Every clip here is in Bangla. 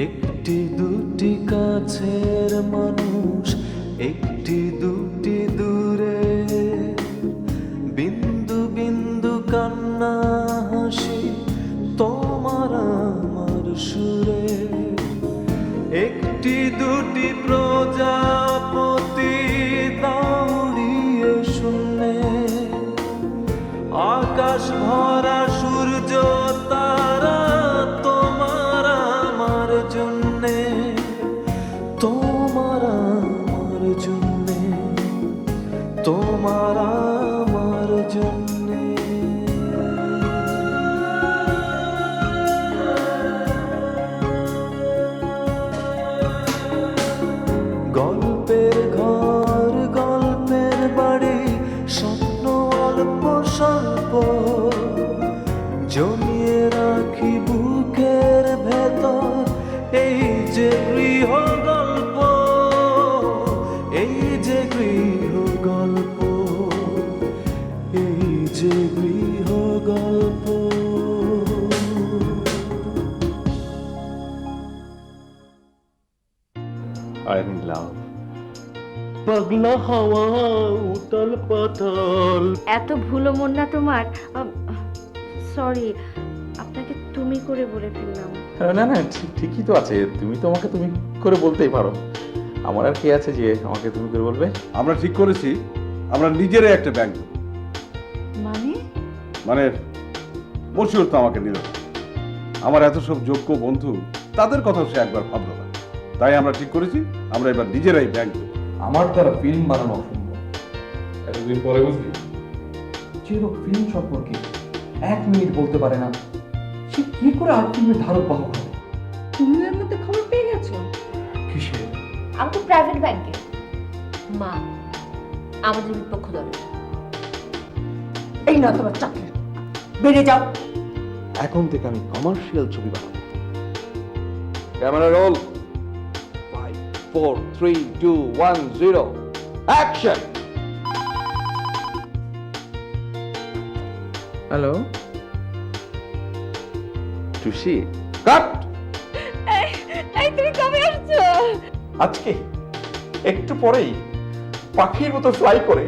একটি দুটি কাছের মানুষ, একটি দুটি দূরে, বিন্দু বিন্দু কান্না হাসি তোমার আমার সুরে। একটি দুটি প্রজাপতি দাউড়িয়ে শূন্যে, আকাশ ভরা সূর্য তারা তোমার আমার জন্যে, তোমার আমার জন্যে, তোমার আমার জন্যে। গল্পের ঘর, গল্পের বাড়ি, স্বপ্ন অল্প স্বল্প, জমিয়ে রাখি বুকের ভেতর। এই যে গৃহ গল্প, এই যে গৃহ গল্প, এই যে গৃহ গল্প। I'm in love. পাগলা হাওয়া উতাল পাতাল। এত ভুলো মন না তোমার। সরি, আপনাকে তুমি করে বলে ফেললাম। না না ঠিকই তো আছে, তুমি তো আমাকে তুমি করে বলতেই পারো। আমার আর কে আছে যে আমাকে তুমি করে বলবে? আমরা ঠিক করেছি আমরা নিজেরাই একটা ব্যাংক দেব। মানে? মানে মশিউর তো আমাকে নিল না। আমার এত সব যোগ্য বন্ধু, তাদের কথাও সে একবার ভাবলো না। তাই আমরা ঠিক করেছি আমরা এবার নিজেরাই ব্যাংক দেব। আমার দ্বারা ফিল্ম বানানো অসম্ভব। এতদিন পরে বুঝলি? যে লোক ফিল্ম সম্পর্কে 1 মিনিট বলতে পারে না, সে কি করে আর ফিল্মের ধারক বাহক হবে? তুমি এর মধ্যে খবর পেয়ে গেছো? কিসে? আমি তো প্রাইভেট ব্যাংকে মা, আমাদের বিপক্ষ দলে। এই না তোমার চাকরি, বেরিয়ে যাও। এখন থেকে আমি কমার্শিয়াল ছবি বানাবো। Camera roll. 5 4 3 2 1 0 অ্যাকশন। হ্যালো টুসি, কাট। এই তুমি কবে আসছো? আজকে একটু পরেই পাখির মতো ফ্লাই করে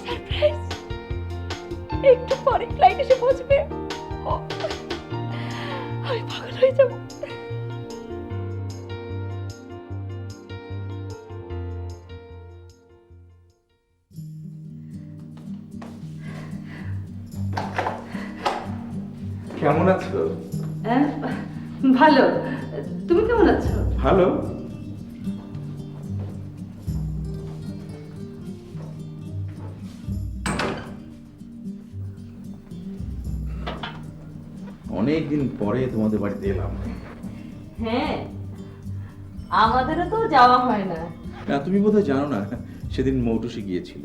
সারপ্রাইজ! একটু পরে ফ্লাইট এসে পৌঁছবে। আমি পাগল হয়ে যাব। কেমন আছো? ভালো। তুমি কেমন আছো? ভালো। অনেকদিন পরে তোমাদের বাড়িতে এলাম। হ্যাঁ, আমাদেরও তো যাওয়া হয় না। না তুমি বোধহয় জানো না, সেদিন মৌটুসি গিয়েছিল।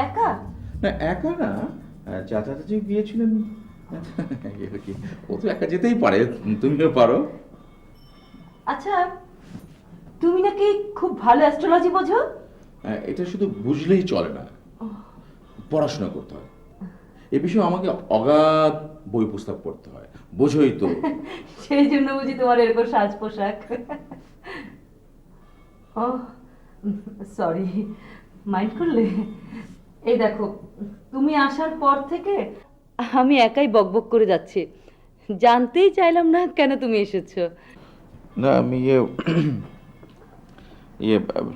একা? না একা না, চাচা চাচি গিয়েছিলেন। ও তো একা যেতেই পারে, তুমিও পারো। আচ্ছা, তুমি নাকি খুব ভালো অ্যাস্ট্রোলজি বোঝো? এটা শুধু বুঝলেই চলে না, পড়াশোনা করতে হয়। এ বিষয়ে আমাকে অগাধ বই পুস্তক পড়তে হয়, বোঝোই তো। সেই জন্য বুঝি তোমার এরকম সাজ পোশাক। ও সরি, মাইন্ড করলে? এই দেখো, তুমি আসার পর থেকে আমি একাই বকবক করে যাচ্ছি। জানতেই চাইলাম না কেন তুমি এসেছো। না আমি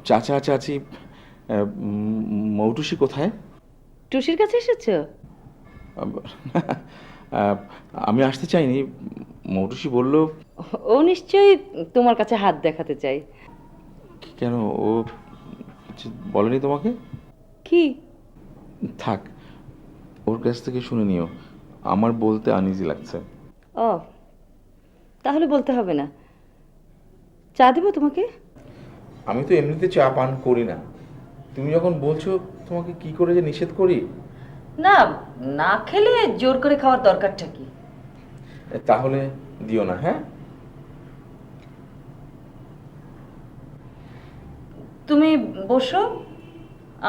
চাচা চাচি, মৌটুসি কোথায়? টুসির কাছে এসেছো? আমি আসতে চাইনি, মৌটুসি বলল। ও নিশ্চয়ই তোমার কাছে হাত দেখাতে চাই। কেন, ও কিছু বলেনি তোমাকে? কি? থাক, ওর কাছ থেকে শুনে নিও, আমার বলতে আনইজি লাগছে। ও, তাহলে বলতে হবে না। চা দেবো তোমাকে? আমি তো এমনিতে চা পান করি না, তুমি যখন বলছো তোমাকে কি করে যে নিষেধ করি। না, না খেলে জোর করে খাওয়ার দরকারটা কি? তাহলে দিও না। হ্যাঁ, তুমি বসো,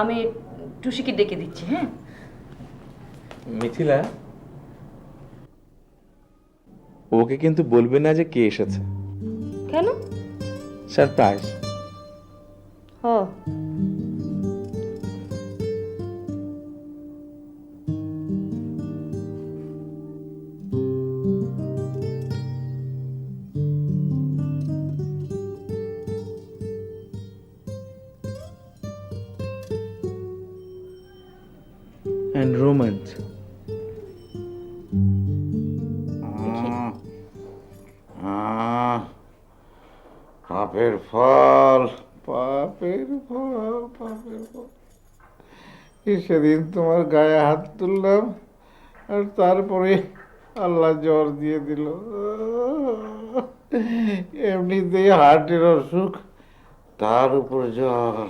আমি টুসিকে ডেকে দিচ্ছি। হ্যাঁ মিথিলা, ওকে কিন্তু বলবে না যে কে এসেছে। কেন? সারপ্রাইজ। ও and romance. পাপের ফল, পাপের ফল, পাপের ফল। সেদিন তোমার গায়ে হাত তুললাম আর তারপরে আল্লাহ জ্বর দিয়ে দিল। এমনিতেই হার্টের অসুখ, তার উপর জ্বর।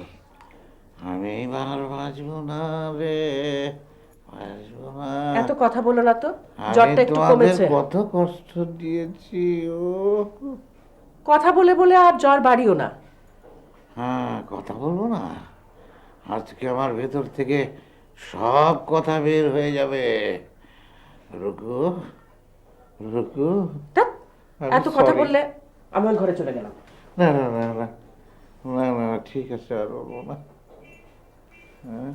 আমি এবার বাঁচবো না রে, বাঁচবো না। এত কথা বলো না তো, আমি জ্বরটা একটু তোমাদের কমেছে। কত কষ্ট দিয়েছি। ও কথা বলে বলে আর জ্বর বাড়িও না। হ্যাঁ, কথা বলবো না? আজকে আমার ভেতর থেকে সব কথা বের হয়ে যাবে। রুকু, রুকু। ধ্যাৎ, আমি এত কথা sorry। বললে আমি ওর ঘরে চলে গেলাম। না না না না না না, ঠিক আছে, আর বলবো না। হ্যাঁ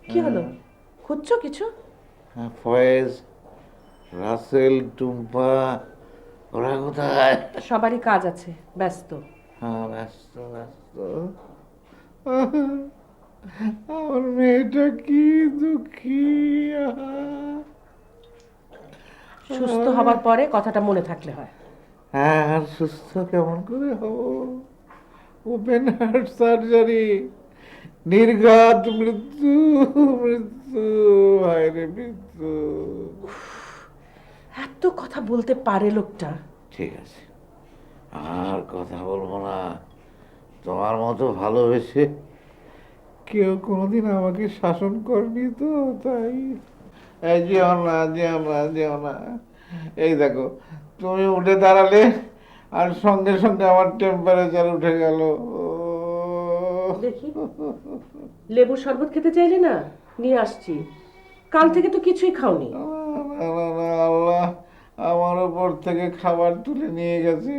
কি হলো, খুঁজছো কিছু? হ্যাঁ, ফয়েজ, রাসেল, টুম্পা, ওরা কোথায়? সবারই কাজ আছে, ব্যস্ত। হ্যাঁ, ব্যস্ত ব্যস্ত। আমার মেয়েটা কি দুঃখী। সুস্থ হবার পরে কথাটা মনে থাকলে হয়। হ্যাঁ, আর সুস্থ কেমন করে হব? ওপেন হার্ট সার্জারি, নির্ঘাত মৃত্যু, মৃত্যু, ভাইরে মৃত্যু। এত কথা বলতে পারে লোকটা। ঠিক আছে, আর কথা বলবো না। তোমার মতো ভালোবেসে কেউ কোনোদিন আমাকে শাসন করেনি তো, তাই। এই যেও না, যেও না, যেও না। এই দেখো, তুমি উঠে দাঁড়ালে আর সঙ্গে সঙ্গে আমার টেম্পারেচার উঠে গেল। দেখি, লেবুর শরবত খেতে চাইলে না, নিয়ে আসছি। কাল থেকে তো কিছুই খাওনি। না, না, না, আল্লাহ আমার ওপর থেকে খাবার তুলে নিয়ে গেছে।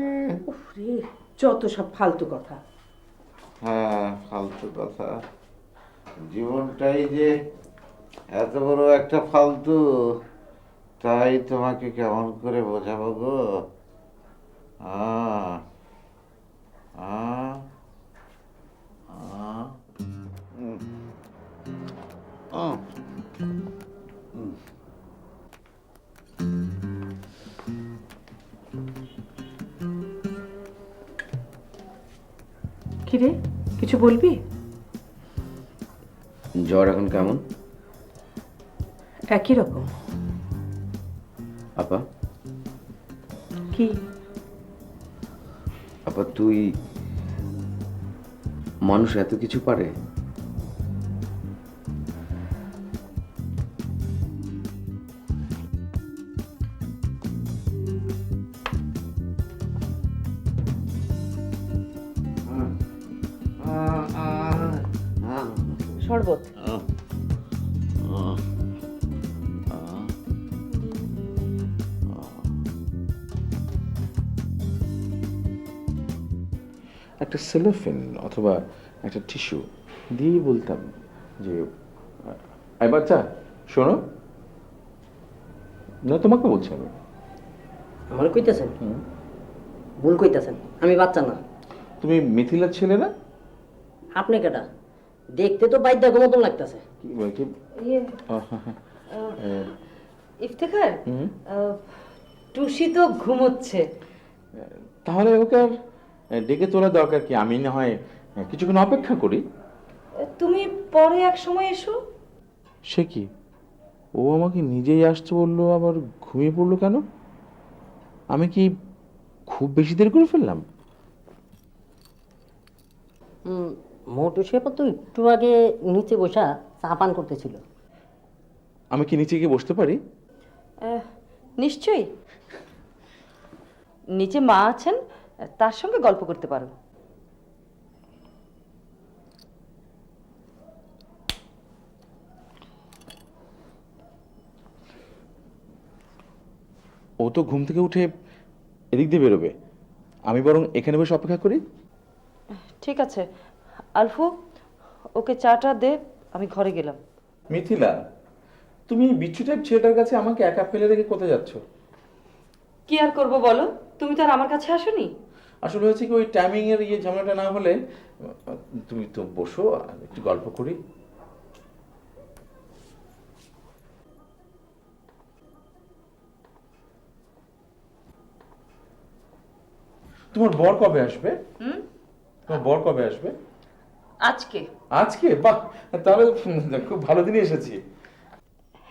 উফ রে, যত সব ফালতু কথা। হ্যাঁ, ফালতু কথা। জীবনটাই যে এত বড় একটা ফালতু, তাই তোমাকে কেমন করে বোঝাবো গো? আহ, আহ, আহ, উম, আহ, উম। কিরে, কিছু বলবি? জ্বর এখন কেমন একই রকম। আপা? কি? আপা, তুই মানুষ এত কিছু পারে? শরবত। একটা সেলোফেন অথবা একটা টিস্যু দিয়েই বলতাম যে এই বাচ্চা শোনো। না, তোমাকে বলছি আমি। আমার কইতেছেন? ভুল কইতেছেন, আমি বাচ্চা না। তুমি মিথিলার ছেলে না? আপনি কেটা? দেখতে তো বাইদ্যা মতন লাগতেছে। কি বল কি? ইয়ে, ইফতেখার, টুসি তো ঘুমোচ্ছে। তাহলে ওকে আর ডেকে তোলা দরকার কি? আমি না হয় কিছুক্ষণ অপেক্ষা করি। তুমি পরে এক সময় এসো। সে কি, ও আমাকে নিজেই আসতে বললো, আবার ঘুমিয়ে পড়লো কেন? আমি কি খুব বেশি দেরি করে ফেললাম? মোটু শেপা তো একটু আগে নিচে বসা চা পান করতেছিল। আমি কি নিচে গিয়ে বসতে পারি? নিশ্চয়ই, নিচে মা আছেন, তার সঙ্গে গল্প করতে পারো। ও তো ঘুম থেকে উঠে এদিক দিয়ে বেরোবে, আমি বরং এখানে বসে অপেক্ষা করি। ঠিক আছে আলফু, ওকে চাটা দে, আমি ঘরে গেলাম। মিথিলা, তুমি বিচ্ছু টাইপ ছেলেটার কাছে আমাকে একা ফেলে রেখে কোথায় যাচ্ছ? কি আর করব বলো, তুমি তো আর আমার কাছে আসোনি। আসলে হচ্ছে কি, ওই টাইমিং এর ঝামেলাটা না হলে তুমি তো বসো, একটু গল্প করি। তোমার বর কবে আসবে? তোমার বর কবে আসবে? আজকে। আজকে? বাহ, তাহলে খুব ভালো দিনে এসেছি।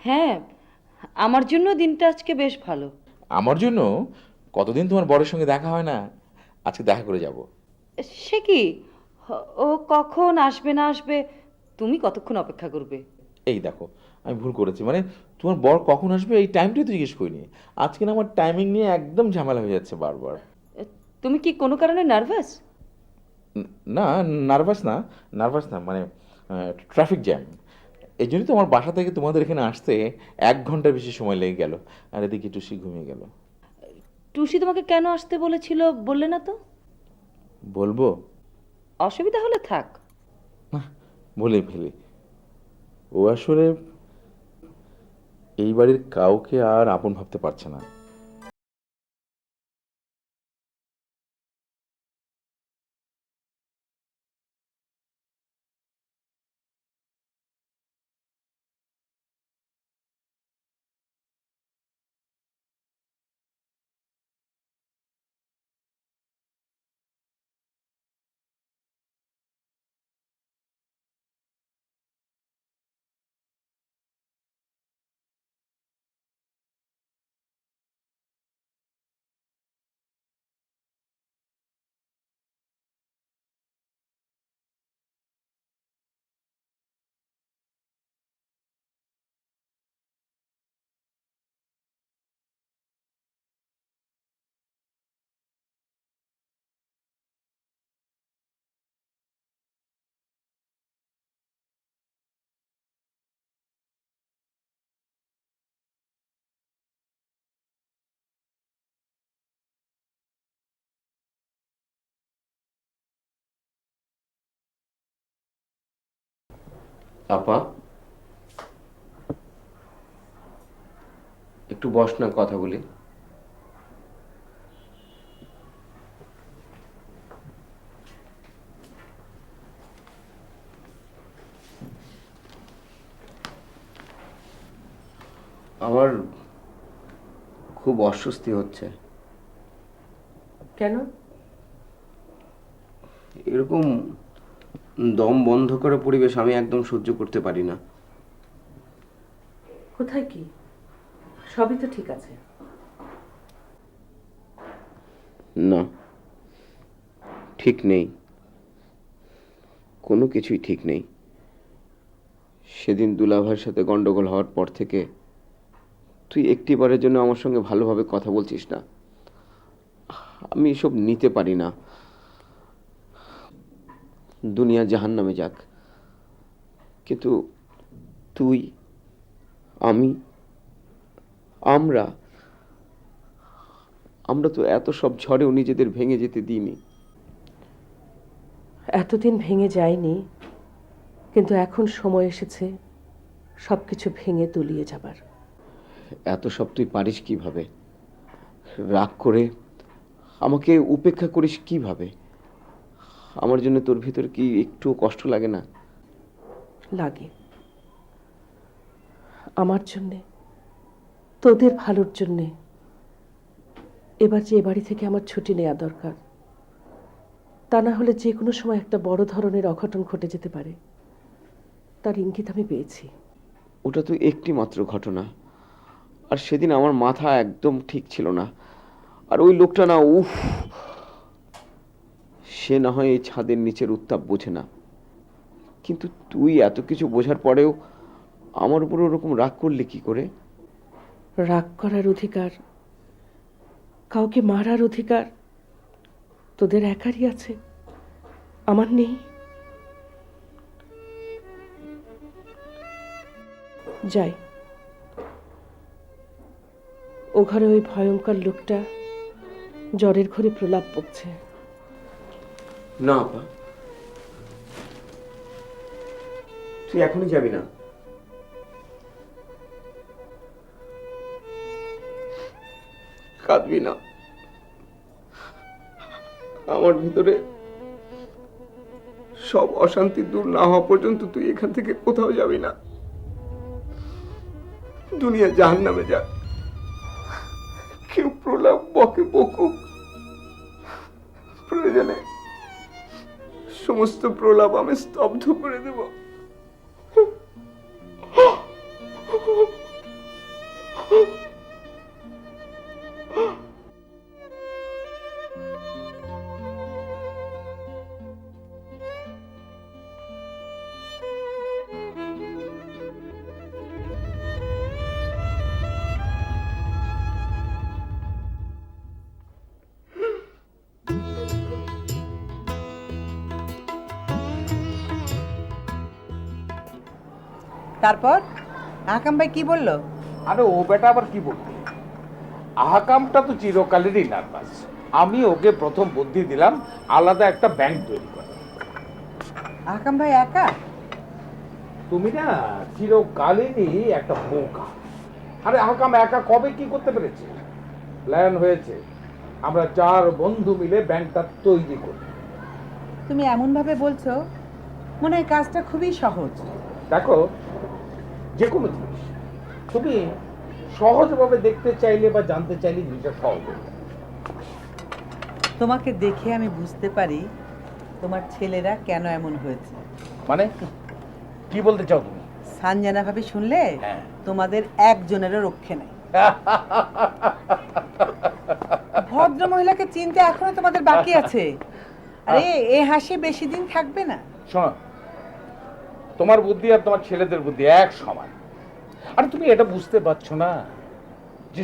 হ্যাঁ, আমার জন্য দিনটা আজকে বেশ ভালো। আমার জন্য? কতদিন তোমার বরের সঙ্গে দেখা হয় না, আজকে দেখা করে যাব। সে কি, ও কখন আসবে না আসবে তুমি কতক্ষণ অপেক্ষা করবে? এই দেখো, আমি ভুল করেছি, মানে তোমার বর কখন আসবে এই টাইমটাই তো জিজ্ঞেস করিনি। আজকে না আমার টাইমিং নিয়ে একদম ঝামেলা হয়ে যাচ্ছে বারবার। তুমি কি কোনো কারণে নার্ভাস? না, নার্ভাস না, নার্ভাস না, মানে ট্রাফিক জ্যাম। এই জন্যই তো আমার বাসা থেকে তোমাদের এখানে আসতে 1 ঘন্টার বেশি সময় লেগে গেল, আর এদিকে টুসি ঘুমিয়ে গেল। টুসি তোমাকে কেন আসতে বলেছিল বললে না তো? বলবো? অসুবিধা হলে থাক। না, বলে ফেলি। ও আসলে এই বাড়ির কাউকে আর আপন ভাবতে পারছে না। আপা, একটু বস না, কথা বলি। আমার খুব অস্বস্তি হচ্ছে। কেন? এরকম দম বন্ধ করা পরিবেশ আমি একদম সহ্য করতে পারি না। কোথায় কি? সবই তো ঠিক আছে। না, ঠিক নেই, কোনো কিছুই ঠিক নেই। সেদিন দুলাভাইয়ের সাথে গন্ডগোল হওয়ার পর থেকে তুই একটিবারের জন্য আমার সঙ্গে ভালোভাবে কথা বলছিস না। আমি এসব নিতে পারি না। দুনিয়া জাহান্নামে যাক, কিন্তু তুই, আমি, আমরা আমরা তো এত সব ঝড়েও নিজেদের ভেঙে যেতে দিইনি। এতদিন ভেঙে যায়নি, কিন্তু এখন সময় এসেছে সবকিছু ভেঙে তলিয়ে যাবার। এত সব তুই পারিস কিভাবে? রাগ করে আমাকে উপেক্ষা করিস কিভাবে? আমার জন্য তোর ভিতর কি একটু কষ্ট লাগে না? লাগে। আমার জন্যে, তোদের ভালোর জন্যে এবার যে এ বাড়ি থেকে আমার ছুটি নেওয়া দরকার। তা না হলে যে কোনো সময় একটা বড় ধরনের অঘটন ঘটে যেতে পারে, তার ইঙ্গিত আমি পেয়েছি। ওটা তো একটি মাত্র ঘটনা, আর সেদিন আমার মাথা একদম ঠিক ছিল না। আর ওই লোকটা না, উফ, সে না হয় এই ছাদের নিচের উত্তাপ বোঝে না, কিন্তু তুই এত কিছু বোঝার পরেও আমার উপর ওরকম রাগ করলে কি করে? রাগ করার অধিকার, কাউকে মারার অধিকার তোদের একারই আছে, আমার নেই। যাই, ও ঘরে ওই ভয়ঙ্কর লোকটা জ্বরের ঘরে প্রলাপ বকছে। না আপা, তুই এখনই যাবি না। কাঁদবি না। আমার ভিতরে সব অশান্তি দূর না হওয়া পর্যন্ত তুই এখান থেকে কোথাও যাবি না। দুনিয়া জাহান্নামে যা, কেউ প্রলাপ বকে বকুক, প্রয়োজনে সমস্ত প্রলাপ আমি স্তব্ধ করে দেব। তারপর আকাম ভাই কি বললো? আরে ও বেটা আবার কি বলবে, আহকামটা তো চিরকালেরই নার্ভাস। আমি ওকে প্রথম বুদ্ধি দিলাম আলাদা একটা ব্যাংক তৈরি করা। আকাম ভাই একা? তুমি না চিরকালেরই একটা বোকা। আরে আহকাম একা কবে কি করতে পেরেছে? প্ল্যান হয়েছে, আমরা 4 বন্ধু মিলে ব্যাংকটা তৈরি করি। তুমি এমন ভাবে বলছো মনে হয় কাজটা খুবই সহজ। দেখো, যে কোনো জিনিস তুমি সহজভাবে দেখতে চাইলে বা জানতে চাইলে জিনিসটা সহজ হয়ে যায়। তোমাকে দেখে আমি বুঝতে পারি তোমার ছেলেরা কেন এমন হয়েছে। মানে কি বলতে চাও তুমি? সানজানা ভাবে শুনলে হ্যাঁ। তোমাদের একজনেরও রক্ষে নাই। ভদ্র মহিলাকে চিনতে এখনো তোমাদের বাকি আছে। আরে এ হাসি বেশি দিন থাকবে না। শোনো, তোমার বুদ্ধি আর তোমার ছেলেদের বুদ্ধি এক সমান। আর তুমি এটা বুঝতে পারছো না যে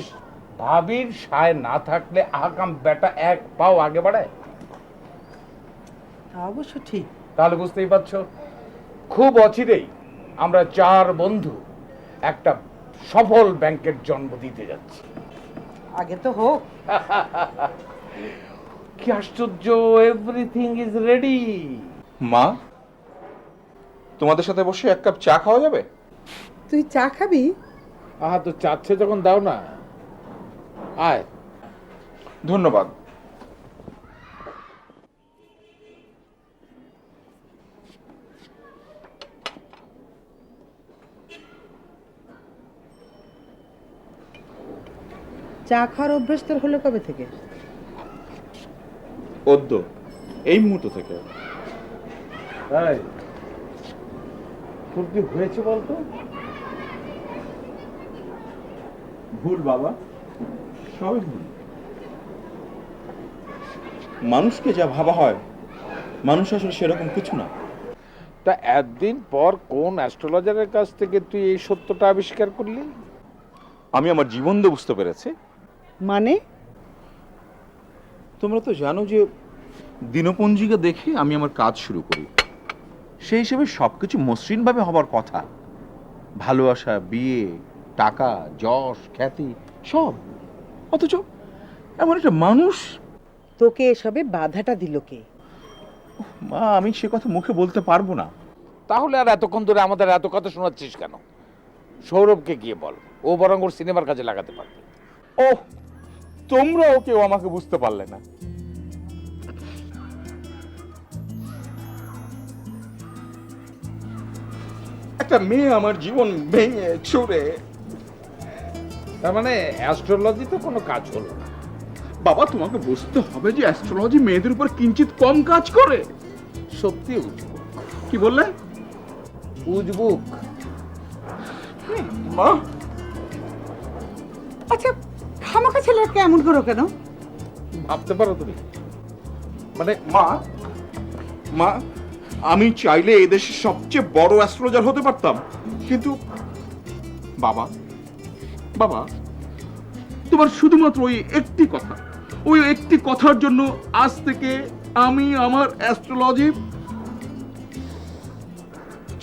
ভাবির সায় না থাকলে আহকাম বেটা এক পাও আগে বাড়ায়? অবশ্য ঠিক। তাহলে বুঝতেই পারছো, খুব অচিরেই আমরা 4 বন্ধু একটা সফল ব্যাংকের জন্ম দিতে যাচ্ছি। আগে তো হোক। কি আশ্চর্য, এভরিথিং ইজ রেডি। মা, তোমাদের সাথে বসে 1 কাপ চা খাওয়া যাবে? তুই চা খাবি? আহা, তো চাচ্ছে যখন দাও না, আয়। ধন্যবাদ। চা খাওয়ার অভ্যাস তোর হলো কবে থেকে? অদ্য, এই মুহূর্ত থেকে। তাই তোর কি হয়েছে বলতো? ভুল বাবা, সবই ভুল। মানুষকে যা ভাবা হয়, মানুষ আসলে সেরকম কিছু না। তা একদিন পর কোন অ্যাস্ট্রোলজারের কাছ থেকে তুই এই সত্যটা আবিষ্কার করলি? আমি আমার জীবন দিয়ে বুঝতে পেরেছি। মানে? তোমরা তো জানো যে দিনপঞ্জিকা দেখে আমি আমার কাজ শুরু করি। সেই হিসেবে সবকিছু মসৃণভাবে হবার কথা। ভালোবাসা, বিয়ে, টাকা, যশ, খ্যাতি সব। অথচ এমন একটা মানুষ। তোকে এসবে বাধাটা দিল কে? মা, আমি সে কথা মুখে বলতে পারবো না। তাহলে আর এতক্ষণ ধরে আমাদের এত কথা শোনাচ্ছিস কেন? সৌরভকে গিয়ে বল, ও বরং ওর সিনেমার কাজে লাগাতে পারবে। ও, তোমরাও কেউ আমাকে বুঝতে পারলে না। একটা মেয়ে আমার জীবন ভেঙে ছুড়ে। তার মানে অ্যাস্ট্রোলজি তো কোনো কাজ হলো না। বাবা, তোমাকে বুঝতে হবে যে অ্যাস্ট্রোলজি মেয়েদের উপর কিঞ্চিত কম কাজ করে। সত্যি উজবুক। কি বললে? উজবুক। মা, আচ্ছা, খামাখা ছেলেকে এমন করো কেন? ভাবতে পারো তুমি? মানে মা, মা, আমি চাইলে এই দেশের সবচেয়ে বড় অ্যাস্ট্রোলজার হতে পারতাম, কিন্তু বাবা, বাবা, তোমার শুধুমাত্র ওই একটি কথা, ওই একটি কথার জন্য আজ থেকে আমি আমার অ্যাস্ট্রোলজি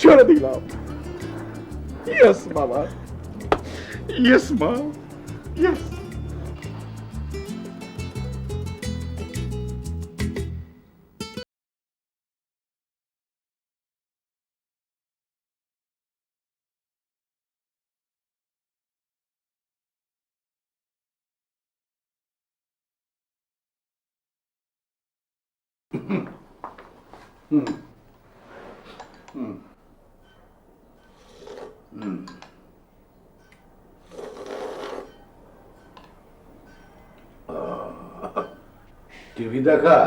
ছেড়ে দিলাম। ইয়েস বাবা, ইয়েস মা, ইয়েস। টিভি দেখা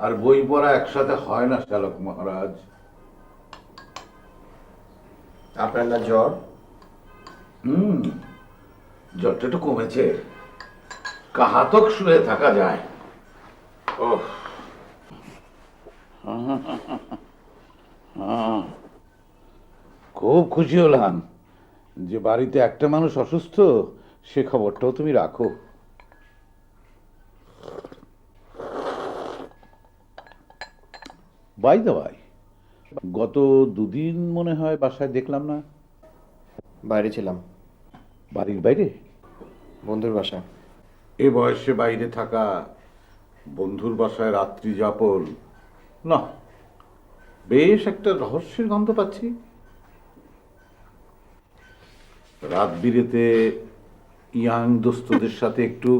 আর বই পড়া একসাথে হয় না শ্যালক মহারাজ। আপনার না জ্বর? জ্বরটা একটু কমেছে, কাহাতক শুয়ে থাকা যায়। খুব খুশি হলাম যে বাড়িতে একটা মানুষ অসুস্থ, সে খবরটাও তুমি রাখো। বাই দা ভাই, গত দুদিন মনে হয় বাসায় দেখলাম না। বাইরে ছিলাম, বাড়ির বাইরে? বন্ধুর বাসায়। এ বয়সে বাইরে থাকা, বন্ধুর বাসায় রাত্রি যাপন, না বেশ একটা রহস্যের গন্ধ পাচ্ছি। রাত বিরেতে ইয়াং দোস্তদের সাথে একটু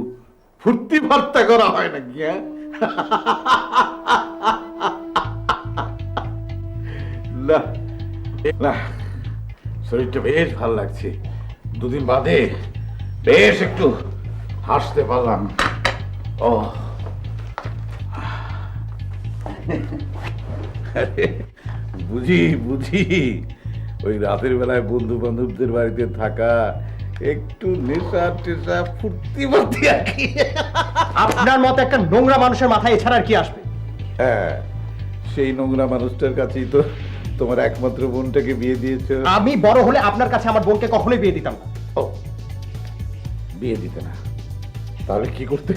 ফুর্তি ফার্তা করা হয় নাকি? হ্যাঁ, না না, শরীরটা বেশ ভালো লাগছে। দুদিন বাদে বেশ একটু হাসতে পারলাম। ও বুঝি বুঝি, ওই রাতের বেলায় বন্ধু বান্ধবদের বাড়িতে থাকা, একটু নেশা টেশা ফুর্তি ফুর্তি আর কি। আপনার মতো একটা নোংরা মানুষের মাথায় এছাড়া আর কি আসবে? হ্যাঁ, সেই নোংরা মানুষটার কাছেই তো তোমার একমাত্র বোনটাকে বিয়ে দিয়েছো। আমি বড় হলে আপনার কাছে আমার বোনকে কখনোই বিয়ে দিতাম না। ও, বিয়ে দিতে না? তাহলে কি করতে?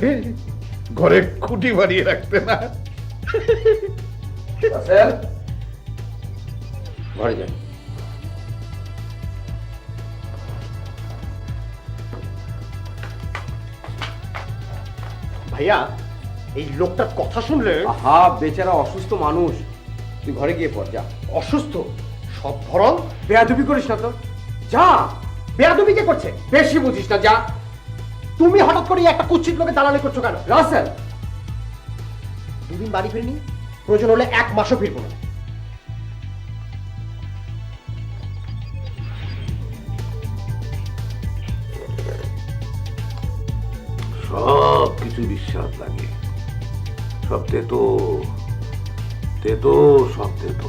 ঘরে খুঁটি বানিয়ে রাখতে না? ঘরে যান। ভাইয়া, এই লোকটার কথা শুনলে। আহা, বেচারা অসুস্থ মানুষ, তুই ঘরে গিয়ে পড় যা। অসুস্থ? সব ভরণ বেয়াদবি করিস না তো। যা। বেয়াদবি কে করছে? বেশি বুঝিস না, যা। তুমি হঠাৎ করে একটা কুৎসিত লোকে দালালি করছো কেন? রাসেল, দুদিন বাড়ি ফিরিনি, প্রয়োজন হলে 1 মাসও ফিরবো না। সব কিছু বিশ্বাস লাগে, সব তেতো তেতো, সব তেতো।